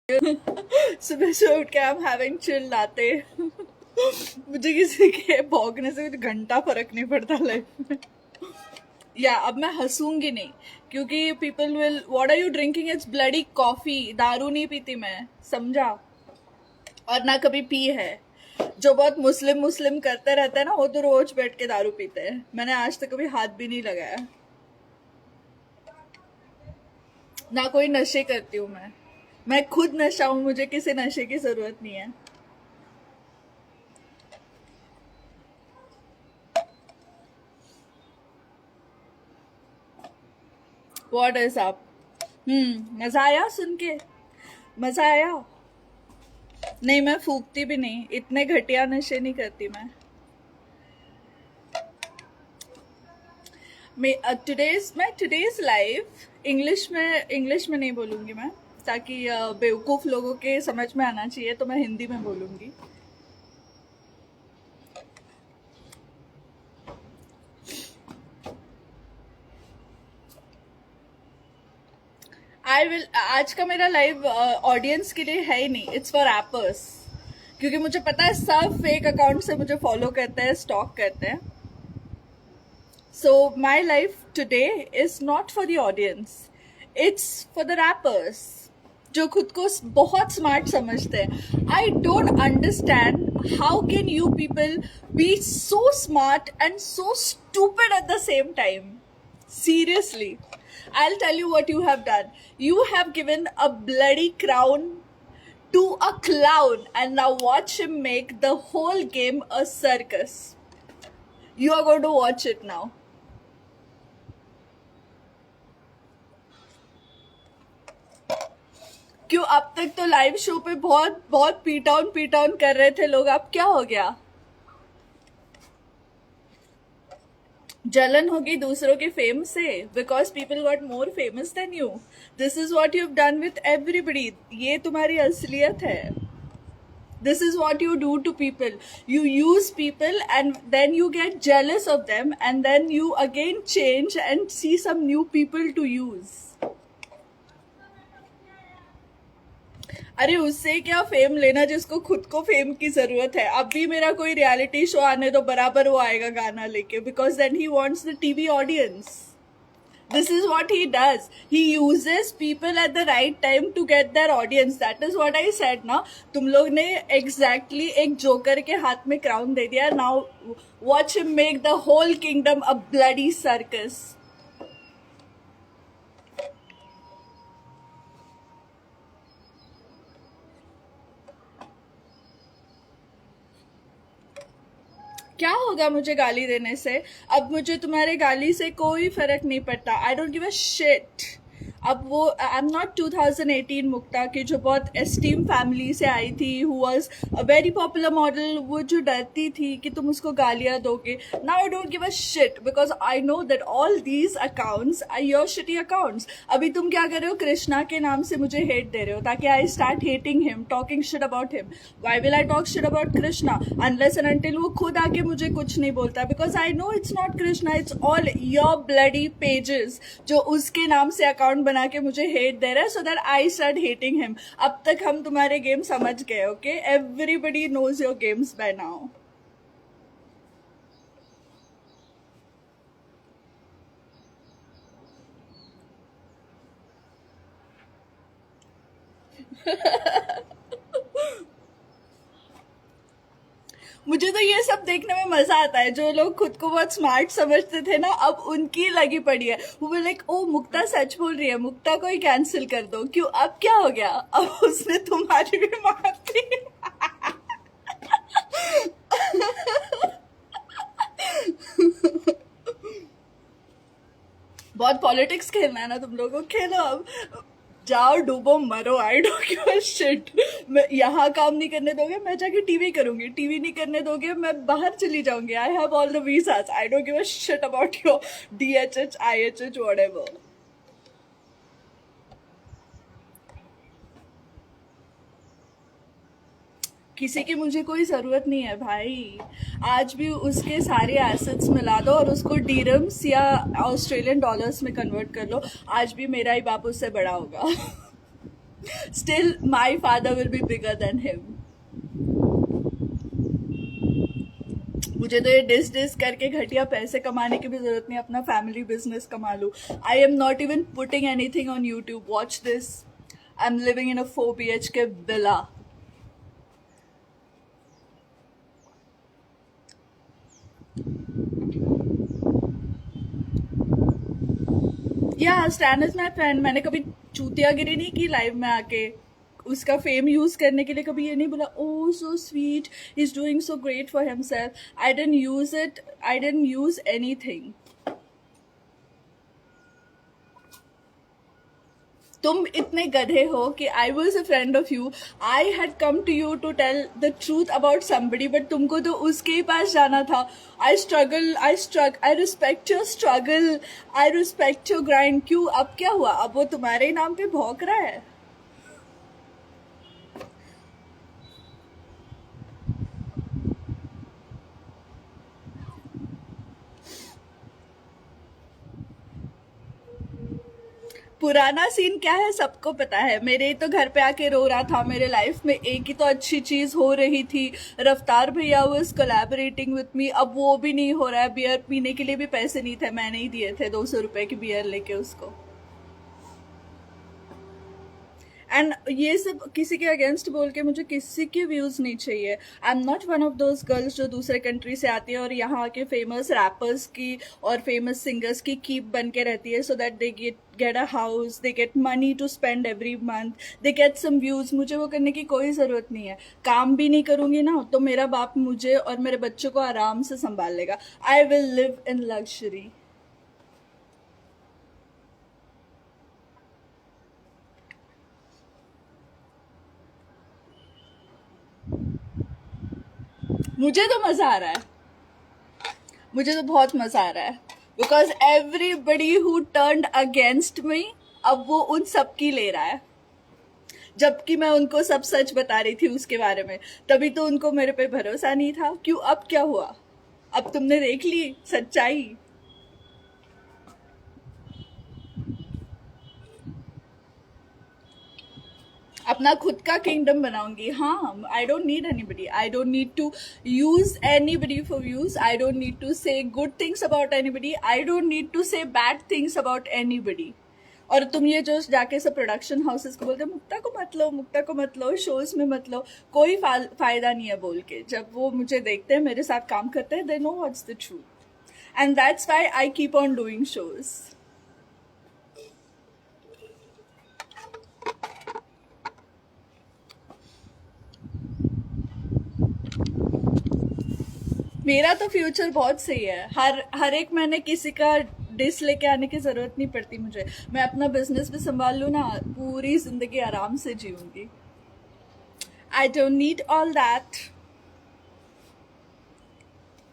सुबह से उठ के आई एम हैविंग चिल लाते। मुझे किसी के भौंकने से कुछ घंटा फर्क नहीं पड़ता लाइफ में। या अब मैं हंसूंगी नहीं, क्योंकि people will what are you drinking, it's bloody coffee. दारू नहीं पीती मैं, समझा? और ना कभी पी है। जो बहुत मुस्लिम मुस्लिम करते रहते हैं ना, वो तो रोज बैठ के दारू पीते हैं। मैंने आज तक कभी हाथ भी नहीं लगाया। ना कोई नशे करती हूँ मैं खुद नशा हूँ, मुझे किसी नशे की जरूरत नहीं है। What is up? मजा आया सुन के? मजा आया? नहीं, मैं फूकती भी नहीं, इतने घटिया नशे नहीं करती मैं। टुडेज लाइफ इंग्लिश में नहीं बोलूंगी मैं, ताकि बेवकूफ लोगों के समझ में आना चाहिए, तो मैं हिंदी में बोलूंगी। आज का मेरा लाइव ऑडियंस के लिए है ही नहीं, इट्स फॉर रैपर्स। क्योंकि मुझे पता है सब फेक अकाउंट से मुझे फॉलो करते हैं, स्टॉक करते हैं। So my life today is not for the audience, it's for the rappers जो खुद को बहुत स्मार्ट समझते हैं। I don't understand how can you people be so smart and so stupid at the same time. Seriously, I'll tell you what you have done. You have given a bloody crown to a clown, and now watch him make the whole game a circus. You are going to watch it now. क्यों अब तक तो live show पे बहुत बहुत पीट on कर रहे थे लोग, अब क्या हो गया? जलन होगी दूसरों के फेम से, because people got more famous than you. This is what you done with everybody. ये तुम्हारी असलियत है। This is what you do to people. You use people and then you get jealous of them, and then you again change and see some new people to use. अरे उससे क्या fame लेना जिसको खुद को फेम की जरूरत है। अब भी मेरा कोई रियलिटी शो आने तो बराबर वो आएगा गाना लेके, because then he wants the TV audience. This is what he does, he uses people at the right time to get their audience. That is what I said ना। तुम लोग ने एग्जैक्टली एक जोकर के हाथ में क्राउन दे दिया। Now watch him make the whole kingdom a bloody circus. क्या होगा मुझे गाली देने से? अब मुझे तुम्हारे गाली से कोई फर्क नहीं पड़ता। आई डोंट गिव अ शिट। अब वो आई एम नॉट 2018 मुक्ता की जो बहुत एस्टीम फैमिली से आई थी, who was a very popular model. वो जो डरती थी कि तुम उसको गालियां दोगे। Now I don't give a shit, because I know that all these accounts are your shitty accounts. अभी तुम क्या कर रहे हो? कृष्णा के नाम से मुझे हेट दे रहे हो ताकि आई start hating him, talking shit about him. Why will I talk shit about Krishna unless and until वो खुद आके मुझे कुछ नहीं बोलता, because I no it's not Krishna, it's all your bloody pages जो उसके नाम से अकाउंट बना के मुझे हेट दे रहा है, so that I start hating him. अब तक हम तुम्हारे गेम समझ गए, okay? Everybody knows your games by now. मुझे तो ये सब देखने में मजा आता है। जो लोग खुद को बहुत स्मार्ट समझते थे ना, अब उनकी लगी पड़ी है। वो लाइक, ओ मुक्ता सच बोल रही है, मुक्ता को ही कैंसिल कर दो। क्यों? अब क्या हो गया? अब उसने तुम्हारी भी मार दी। बहुत पॉलिटिक्स खेलना है ना तुम लोगों को, खेलो अब। जाओ डूबो मरो, आई डोंट गिव अ शिट। मैं यहाँ काम नहीं करने दोगे, मैं जाके टीवी करूंगी। टीवी नहीं करने दोगे, मैं बाहर चली जाऊंगी। I have all the visas, I don't give a shit about your DHH, IHH, whatever. किसी की मुझे कोई ज़रूरत नहीं है भाई। आज भी उसके सारे एसेट्स मिला दो और उसको डीरम्स या ऑस्ट्रेलियन डॉलर्स में कन्वर्ट कर लो, आज भी मेरा ही बाप उससे बड़ा होगा। Still, my father will be bigger than him. मुझे तो ये डिस करके घटिया पैसे कमाने की भी जरूरत नहीं, अपना फैमिली बिजनेस कमा लूं. I am not even putting anything on YouTube. Watch this. I am living in a 4 BHK villa. या स्टैन इज माई फ्रेंड. मैंने कभी चूतियागिरी नहीं की लाइव में आके. उसका फेम यूज करने के लिए कभी ये नहीं बोला oh so sweet, he is doing so great for himself. I don't use it. I don't use anything. तुम इतने गधे हो कि I was a friend of you. I had come to you to tell the truth about somebody, but तुमको तो उसके ही पास जाना था. I respect your struggle. I respect your grind. क्यों अब क्या हुआ? अब वो तुम्हारे ही नाम पे भौंक रहा है. पुराना सीन क्या है सबको पता है. मेरे तो घर पे आके रो रहा था. मेरे लाइफ में एक ही तो अच्छी चीज हो रही थी. रफ्तार भैया वाज कोलैबोरेटिंग विथ मी. अब वो भी नहीं हो रहा है. बियर पीने के लिए भी पैसे नहीं थे. मैंने ही दिए थे 200 रुपए की बियर लेके उसको. एंड ये सब किसी के अगेंस्ट बोल के मुझे किसी के व्यूज नहीं चाहिए. I am not one of those girls जो दूसरे कंट्री से आती है और यहाँ के फेमस रैपर्स की और फेमस सिंगर्स की कीप बन के रहती है, so that they get a house, they get money to spend every month, they get some views. मुझे वो करने की कोई जरूरत नहीं है. काम भी नहीं करूंगी ना तो मेरा बाप मुझे और मेरे बच्चों को आराम से संभाल लेगा. I will live in luxury. मुझे तो मजा आ रहा है. मुझे तो बहुत मजा आ रहा है. Because everybody who turned against me अब वो उन सब की ले रहा है. जबकि मैं उनको सब सच बता रही थी उसके बारे में. तभी तो उनको मेरे पे भरोसा नहीं था. क्यों अब क्या हुआ? अब तुमने देख ली सच्चाई. अपना खुद का किंगडम बनाऊंगी. हाँ, I don't need anybody. I don't need to use anybody for views. I don't need to say good things about anybody. I don't need to say bad things about anybody. और तुम ये जो जाके सब production houses को बोलते हो मुक्ता को मत लो, मुक्ता को मत लो, शोज में मत लो, कोई फायदा नहीं है बोल के. जब वो मुझे देखते हैं, मेरे साथ काम करते हैं, they know what's the truth. And that's why I keep on doing shows. मेरा तो फ्यूचर बहुत सही है. हर एक महीने किसी का डिस लेके आने की जरूरत नहीं पड़ती मुझे. मैं अपना बिजनेस भी संभाल लूँ ना, पूरी जिंदगी आराम से जीऊंगी. I don't need all that.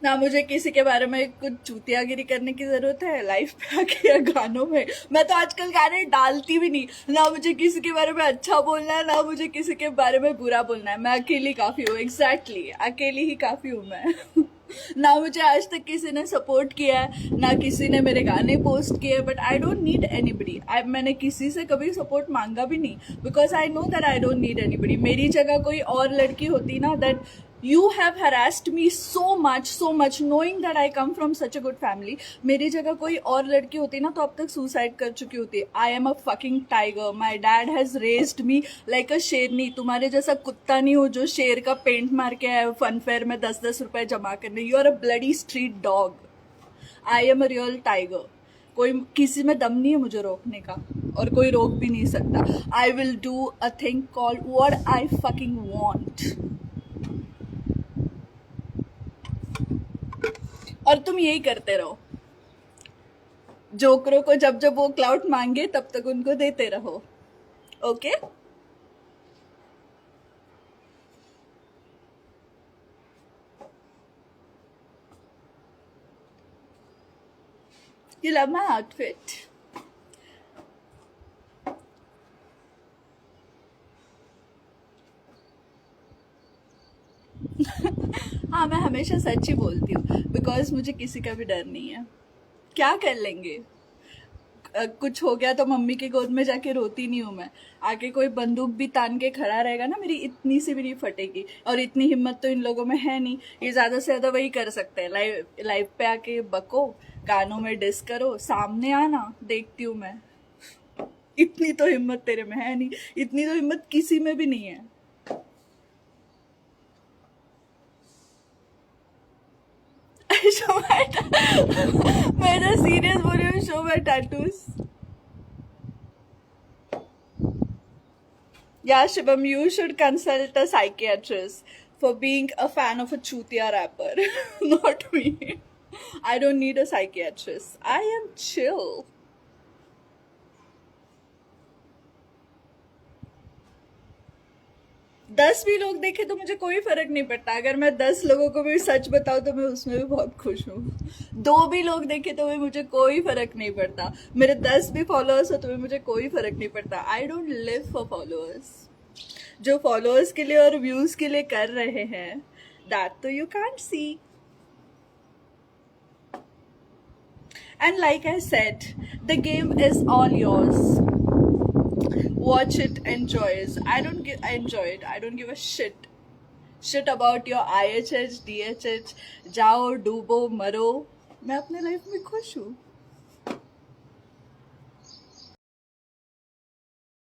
ना मुझे किसी के बारे में कुछ चूतियागिरी करने की जरूरत है लाइफ पे आके या गानों में. मैं तो आजकल गाने डालती भी नहीं. ना मुझे किसी के बारे में अच्छा बोलना है, ना मुझे किसी के बारे में बुरा बोलना है. मैं अकेली काफी हूँ. एग्जैक्टली अकेली ही काफी हूँ मैं. ना मुझे आज तक किसी ने सपोर्ट किया है, ना किसी ने मेरे गाने पोस्ट किए. But I don't need anybody. मैंने किसी से कभी सपोर्ट मांगा भी नहीं. Because I know that I don't need anybody. मेरी जगह कोई और लड़की होती ना, that you have harassed me so much knowing that I come from such a good family. मेरी जगह कोई और लड़की होती ना तो अब तक सुसाइड कर चुकी होती. I am a fucking tiger. My dad has raised me like a शेरनी. तुम्हारे जैसा कुत्ता नहीं हो जो शेर का पेंट मार के आया फन फेयर में 10-10 रुपए जमा करने. You are a bloody street dog. I am a real tiger. कोई किसी में दम नहीं है मुझे रोकने का, और कोई रोक भी नहीं सकता. I will do a thing called what I fucking want. और तुम यही करते रहो. जोकरों को जब जब वो क्लाउड मांगे तब तक उनको देते रहो. Okay? You love my outfit. हाँ, मैं हमेशा सच ही बोलती हूँ. बिकॉज मुझे किसी का भी डर नहीं है. क्या कर लेंगे? कुछ हो गया तो मम्मी की गोद में जाके रोती नहीं हूँ मैं। आगे कोई बंदूक भी तान के खड़ा रहेगा ना, मेरी इतनी सी भी नहीं फटेगी। और इतनी हिम्मत तो इन लोगों में है नहीं, ये ज्यादा से ज्यादा वही कर सकते हैं, लाइव लाइव पे आके बको, गानों में डिस करो, सामने आना, देखती हूँ मैं। इतनी तो हिम्मत तेरे में है नहीं, इतनी तो हिम्मत किसी में भी नहीं है। शो माय मैं सीरियस बोल रही हूँ, show my tattoos. Yeah, Shibam, you should consult a psychiatrist for being a fan of a chutia rapper. Not me. I don't need a psychiatrist. I am chill. दस भी लोग देखे तो मुझे कोई फर्क नहीं पड़ता। अगर मैं 10 लोगों को भी सच बताऊं तो मैं उसमें भी बहुत खुश हूँ। दो भी लोग देखे तो भी मुझे कोई फर्क नहीं पड़ता। मेरे 10 भी फॉलोअर्स हो तो भी मुझे कोई फर्क नहीं पड़ता। I don't live for followers. जो फॉलोअर्स के लिए और व्यूज के लिए कर रहे हैं, दैट तो you can't see. And like I said, the game is all yours. Watch it, enjoy it. I enjoy it. I don't give a shit about your IHH, DHH. जाओ डूबो मरो, मैं अपने लाइफ में खुश हूँ.